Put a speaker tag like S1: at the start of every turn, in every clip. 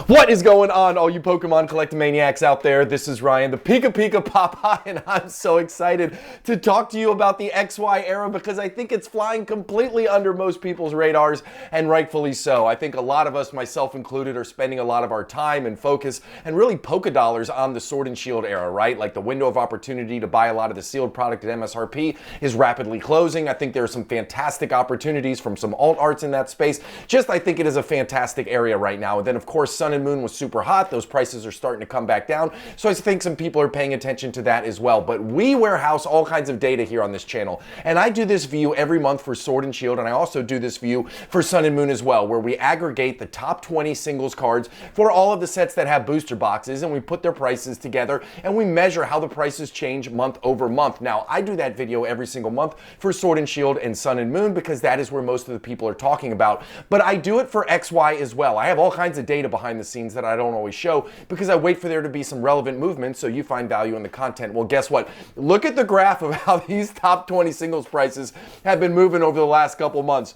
S1: What is going on, all you Pokemon collecting maniacs out there? This is Ryan, the PikaPikaPaPa, and I'm so excited to talk to you about the XY era because I think it's flying completely under most people's radars, and rightfully so. I think a lot of us, myself included, are spending a lot of our time and focus and really Poké dollars on the Sword and Shield era, right? Like the window of opportunity to buy a lot of the sealed product at MSRP is rapidly closing. I think there are some fantastic opportunities from some alt arts in that space. I think it is a fantastic area right now. And then, of course, Sun and Moon was super hot. Those prices are starting to come back down. So I think some people are paying attention to that as well. But we warehouse all kinds of data here on this channel. And I do this view every month for Sword and Shield. And I also do this view for Sun and Moon as well, where we aggregate the top 20 singles cards for all of the sets that have booster boxes. And we put their prices together and we measure how the prices change month over month. Now, I do that video every single month for Sword and Shield and Sun and Moon because that is where most of the people are talking about. But I do it for XY as well. I have all kinds of data behind the scenes that I don't always show because I wait for there to be some relevant movement so you find value in the content. Well, guess what? Look at the graph of how these top 20 singles prices have been moving over the last couple months.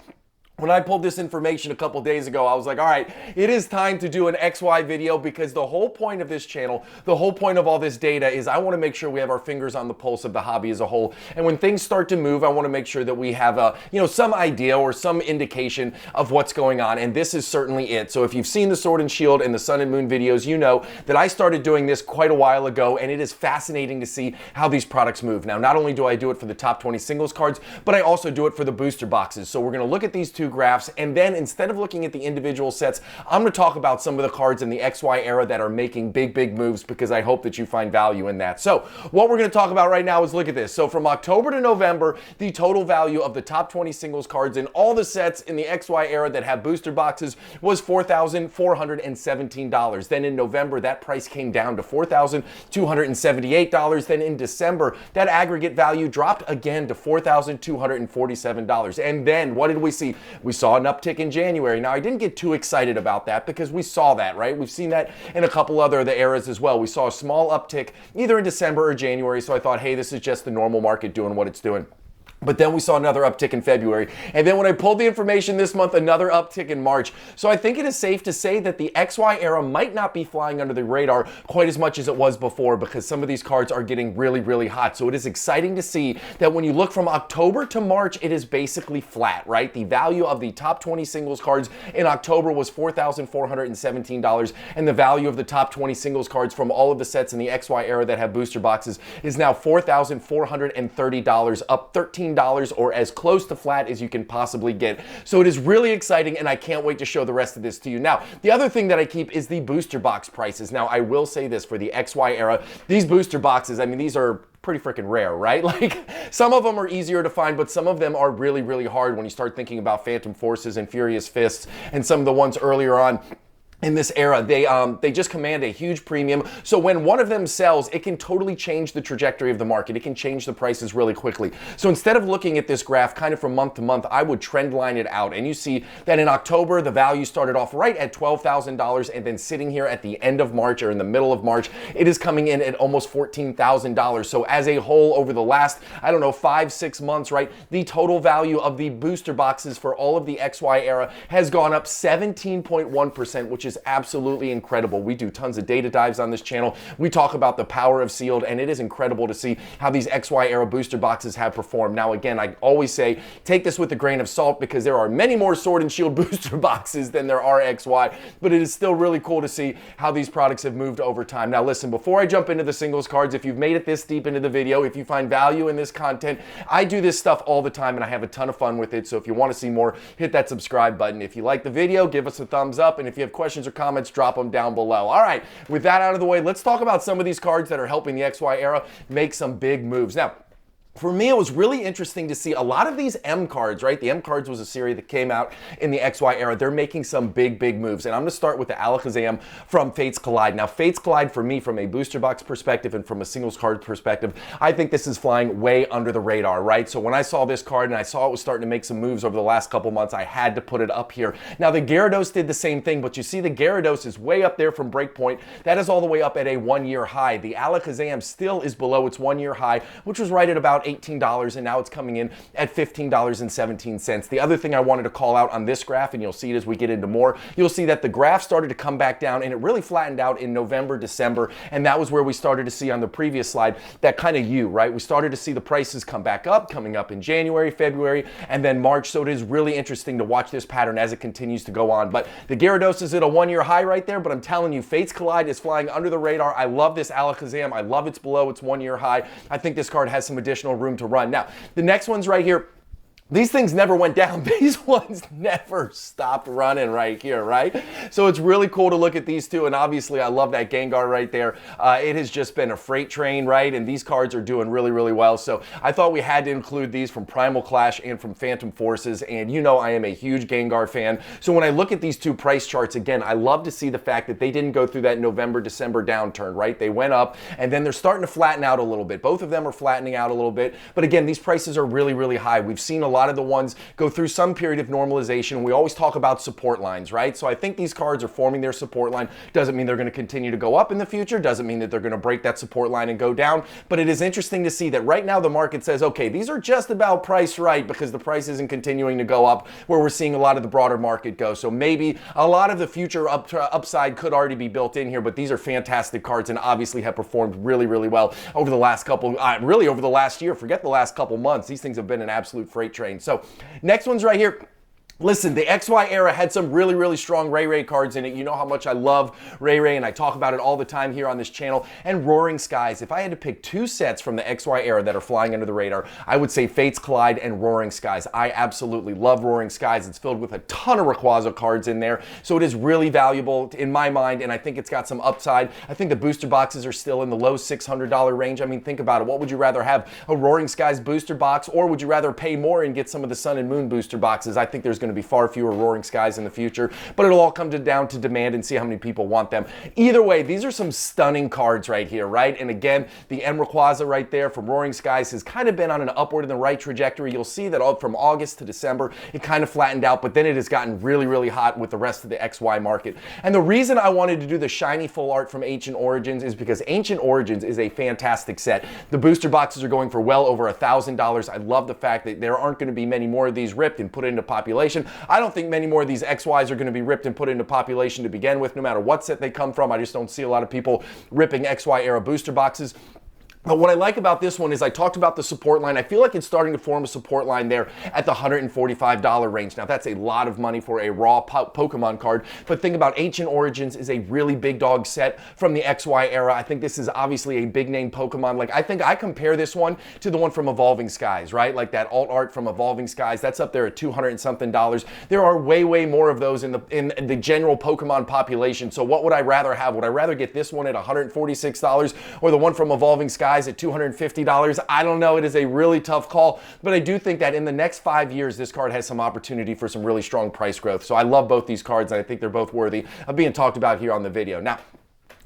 S1: When I pulled this information a couple days ago, I was like, all right, it is time to do an XY video because the whole point of this channel, the whole point of all this data is I want to make sure we have our fingers on the pulse of the hobby as a whole. And when things start to move, I want to make sure that we have some idea or some indication of what's going on. And this is certainly it. So if you've seen the Sword and Shield and the Sun and Moon videos, you know that I started doing this quite a while ago, and it is fascinating to see how these products move. Now, not only do I do it for the top 20 singles cards, but I also do it for the booster boxes. So we're going to look at these two graphs, and then instead of looking at the individual sets, I'm going to talk about some of the cards in the XY era that are making big moves because I hope that you find value in that. So what we're going to talk about right now is look at this. So from October to November, the total value of the top 20 singles cards in all the sets in the XY era that have booster boxes was $4,417. Then in November, that price came down to $4,278. Then in December, that aggregate value dropped again to $4,247. And then what did we see? We saw an uptick in January. Now, I didn't get too excited about that because we saw that, right? We've seen that in a couple other of the eras as well. We saw a small uptick either in December or January, so I thought, hey, this is just the normal market doing what it's doing. But then we saw another uptick in February. And then when I pulled the information this month, another uptick in March. So I think it is safe to say that the XY era might not be flying under the radar quite as much as it was before because some of these cards are getting really hot. So it is exciting to see that when you look from October to March, it is basically flat, right? The value of the top 20 singles cards in October was $4,417. And the value of the top 20 singles cards from all of the sets in the XY era that have booster boxes is now $4,430, up $13 or as close to flat as you can possibly get. So it is really exciting and I can't wait to show the rest of this to you. Now, the other thing that I keep is the booster box prices. Now, I will say this for the XY era, these booster boxes, I mean, these are pretty freaking rare, right? Like some of them are easier to find, but some of them are really hard when you start thinking about Phantom Forces and Furious Fists and some of the ones earlier on. In this era, they just command a huge premium. So when one of them sells, it can totally change the trajectory of the market. It can change the prices really quickly. So instead of looking at this graph kind of from month to month, I would trend line it out. And you see that in October, the value started off right at $12,000 and then sitting here at the end of March or in the middle of March, it is coming in at almost $14,000. So as a whole over the last, 5-6 months, right, the total value of the booster boxes for all of the XY era has gone up 17.1%, which is absolutely incredible. We do tons of data dives on this channel. We talk about the power of sealed, and it is incredible to see how these XY era booster boxes have performed. Now, again, I always say, take this with a grain of salt because there are many more Sword and Shield booster boxes than there are XY, but it is still really cool to see how these products have moved over time. Now, listen, before I jump into the singles cards, if you've made it this deep into the video, if you find value in this content, I do this stuff all the time and I have a ton of fun with it. So if you want to see more, hit that subscribe button. If you like the video, give us a thumbs up, and if you have questions or comments, drop them down below. All right, with that out of the way, let's talk about some of these cards that are helping the XY era make some big moves. Now, for me, it was really interesting to see a lot of these M cards, right? The M cards was a series that came out in the XY era. They're making some big moves. And I'm going to start with the Alakazam from Fates Collide. Now, Fates Collide, for me, from a booster box perspective and from a singles card perspective, I think this is flying way under the radar, right? So when I saw this card and I saw it was starting to make some moves over the last couple months, I had to put it up here. Now, the Gyarados did the same thing, but you see the Gyarados is way up there from breakpoint. That is all the way up at a 1-year high. The Alakazam still is below its 1-year high, which was right at about about $18, and now it's coming in at $15.17. The other thing I wanted to call out on this graph, and you'll see it as we get into more, you'll see that the graph started to come back down, and it really flattened out in November, December, and that was where we started to see on the previous slide that kind of U, right? We started to see the prices come back up, coming up in January, February, and then March, so it is really interesting to watch this pattern as it continues to go on. But the Gyarados is at a one-year high right there, but I'm telling you, Fates Collide is flying under the radar. I love this Alakazam. I love it's below its one-year high. I think this card has some additional room to run. Now, the next one's right here. These things never went down. These ones never stopped running right here, right? So it's really cool to look at these two, and obviously I love that Gengar right there. It has just been a freight train, right? And these cards are doing really, really well. So I thought we had to include these from Primal Clash and from Phantom Forces, and you know I am a huge Gengar fan. So when I look at these two price charts, again, I love to see the fact that they didn't go through that November, December downturn, right? They went up, and then they're starting to flatten out a little bit. Both of them are flattening out a little bit, but again, these prices are really, really high. We've seen a lot of the ones go through some period of normalization. We always talk about support lines, right? So I think these cards are forming their support line. Doesn't mean they're going to continue to go up in the future. Doesn't mean that they're going to break that support line and go down. But it is interesting to see that right now the market says, okay, these are just about priced right because the price isn't continuing to go up where we're seeing a lot of the broader market go. So maybe a lot of the future upside could already be built in here, but these are fantastic cards and obviously have performed really, really well over the last couple, really over the last year. Forget the last couple months. These things have been an absolute freight train. So next one's right here. Listen, the XY era had some really, really strong Ray cards in it. You know how much I love Ray, and I talk about it all the time here on this channel. And Roaring Skies. If I had to pick two sets from the XY era that are flying under the radar, I would say Fates Collide and Roaring Skies. I absolutely love Roaring Skies. It's filled with a ton of Rayquaza cards in there, so it is really valuable in my mind, and I think it's got some upside. I think the booster boxes are still in the low $600 range. I mean, think about it. What would you rather have, a Roaring Skies booster box, or would you rather pay more and get some of the Sun and Moon booster boxes? I think there's going to be far fewer Roaring Skies in the future, but it'll all come down to demand and see how many people want them. Either way, these are some stunning cards right here, right? And again, the M Rayquaza right there from Roaring Skies has kind of been on an upward in the right trajectory. You'll see that from August to December, it kind of flattened out, but then it has gotten really, really hot with the rest of the XY market. And the reason I wanted to do the shiny full art from Ancient Origins is because Ancient Origins is a fantastic set. The booster boxes are going for well over $1,000. I love the fact that there aren't going to be many more of these ripped and put into population. I don't think many more of these XYs are going to be ripped and put into population to begin with, no matter what set they come from. I just don't see a lot of people ripping XY era booster boxes. But what I like about this one is I talked about the support line. I feel like it's starting to form a support line there at the $145 range. Now, that's a lot of money for a raw Pokemon card, but think about Ancient Origins is a really big dog set from the XY era. I think this is obviously a big name Pokemon. Like, I think I compare this one to the one from Evolving Skies, right? Like that alt art from Evolving Skies, that's up there at $200 and something. There are way more of those in the general Pokemon population. So what would I rather have? Would I rather get this one at $146 or the one from Evolving Skies at $250? I don't know. It is a really tough call, but I do think that in the next 5 years, this card has some opportunity for some really strong price growth. So I love both these cards, and I think they're both worthy of being talked about here on the video. Now,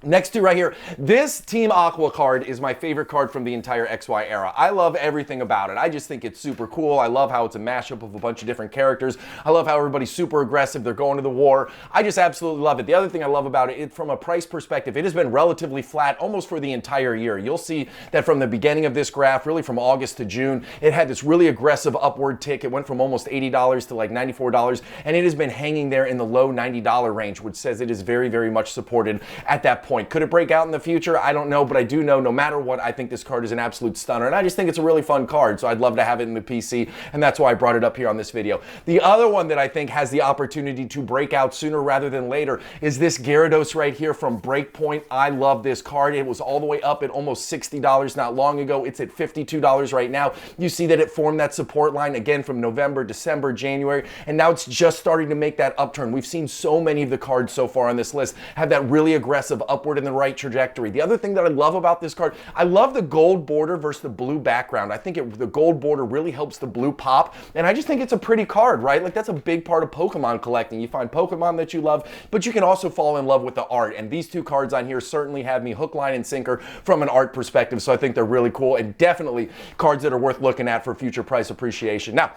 S1: next two right here, this Team Aqua card is my favorite card from the entire XY era. I love everything about it. I just think it's super cool. I love how it's a mashup of a bunch of different characters. I love how everybody's super aggressive. They're going to the war. I just absolutely love it. The other thing I love about it, from a price perspective, it has been relatively flat almost for the entire year. You'll see that from the beginning of this graph, really from August to June, it had this really aggressive upward tick. It went from almost $80 to like $94, and it has been hanging there in the low $90 range, which says it is very much supported at that point. Could it break out in the future? I don't know, but I do know no matter what, I think this card is an absolute stunner, and I just think it's a really fun card, so I'd love to have it in the PC, and that's why I brought it up here on this video. The other one that I think has the opportunity to break out sooner rather than later is this Gyarados right here from Breakpoint. I love this card. It was all the way up at almost $60 not long ago. It's at $52 right now. You see that it formed that support line again from November, December, January, and now it's just starting to make that upturn. We've seen so many of the cards so far on this list have that really aggressive upward in the right trajectory. The other thing that I love about this card, I love the gold border versus the blue background. I think the gold border really helps the blue pop, and I just think it's a pretty card, right? Like, that's a big part of Pokemon collecting. You find Pokemon that you love, but you can also fall in love with the art, and these two cards on here certainly have me hook, line, and sinker from an art perspective, so I think they're really cool and definitely cards that are worth looking at for future price appreciation. Now,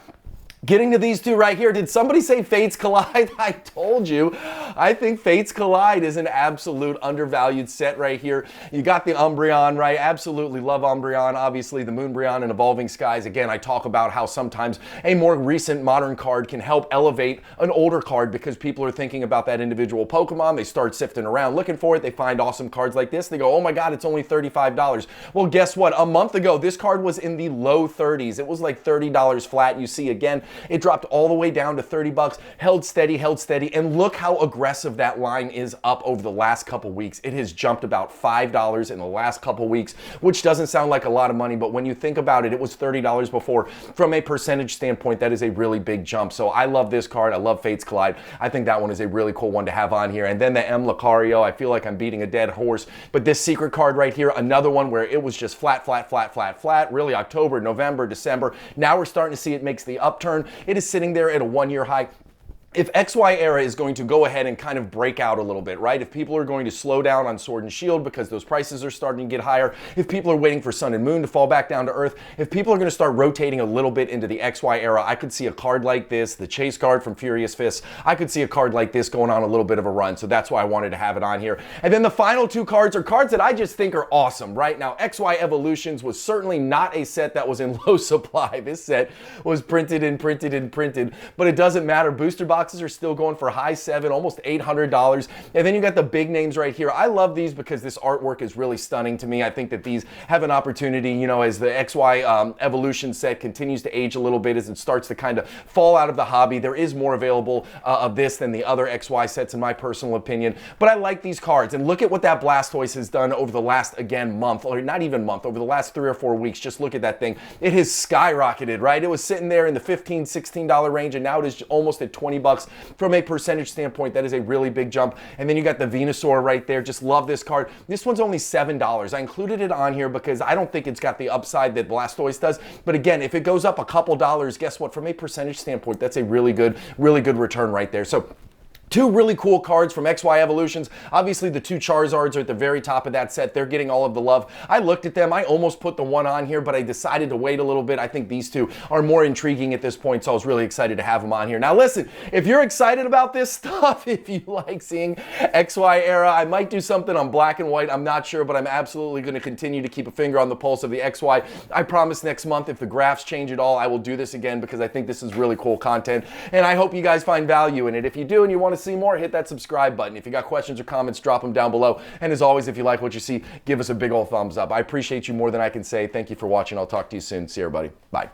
S1: Getting to these two right here, did somebody say Fates Collide? I told you. I think Fates Collide is an absolute undervalued set right here. You got the Umbreon, right? Absolutely love Umbreon. Obviously, the Moonbreon and Evolving Skies. Again, I talk about how sometimes a more recent modern card can help elevate an older card because people are thinking about that individual Pokemon. They start sifting around looking for it. They find awesome cards like this. They go, oh my God, it's only $35. Well, guess what? A month ago, this card was in the low 30s. It was like $30 flat. You see again, it dropped all the way down to 30 bucks, held steady, and look how aggressive that line is up over the last couple weeks. It has jumped about $5 in the last couple weeks, which doesn't sound like a lot of money, but when you think about it, it was $30 before. From a percentage standpoint, that is a really big jump. So I love this card. I love Fates Collide. I think that one is a really cool one to have on here. And then the M. Lucario, I feel like I'm beating a dead horse, but this secret card right here, another one where it was just flat, really October, November, December. Now we're starting to see it makes the upturn. It is sitting there at a one-year high. If XY era is going to go ahead and kind of break out a little bit, right? If people are going to slow down on Sword and Shield because those prices are starting to get higher, if people are waiting for Sun and Moon to fall back down to Earth, if people are going to start rotating a little bit into the XY era, I could see a card like this, the Chase card from Furious Fists, I could see a card like this going on a little bit of a run, so that's why I wanted to have it on here. And then the final two cards are cards that I just think are awesome, right? Now, XY Evolutions was certainly not a set that was in low supply. This set was printed, but it doesn't matter. Booster boxes are still going for high $700, almost $800. And then you got the big names right here. I love these because this artwork is really stunning to me. I think that these have an opportunity, you know, as the XY Evolution set continues to age a little bit, as it starts to kind of fall out of the hobby. There is more available of this than the other XY sets in my personal opinion. But I like these cards. And look at what that Blastoise has done over the last, again, month, or not even month, over the last 3 or 4 weeks. Just look at that thing. It has skyrocketed, right? It was sitting there in the $15, $16 range, and now it is almost at 20 bucks. From a percentage standpoint, that is a really big jump. And then you got the Venusaur right there. Just love this card. This one's only $7. I included it on here because I don't think it's got the upside that Blastoise does. But again, if it goes up a couple dollars, guess what? From a percentage standpoint, that's a really good return right there. So two really cool cards from XY Evolutions. Obviously, the two Charizards are at the very top of that set. They're getting all of the love. I looked at them. I almost put the one on here, but I decided to wait a little bit. I think these two are more intriguing at this point, so I was really excited to have them on here. Now, listen, if you're excited about this stuff, if you like seeing XY era, I might do something on black and white. I'm not sure, but I'm absolutely going to continue to keep a finger on the pulse of the XY. I promise next month, if the graphs change at all, I will do this again because I think this is really cool content, and I hope you guys find value in it. If you do and you want to see more, hit that subscribe button. If you got questions or comments, drop them down below. And as always, if you like what you see, give us a big old thumbs up. I appreciate you more than I can say. Thank you for watching. I'll talk to you soon. See you, everybody. Bye.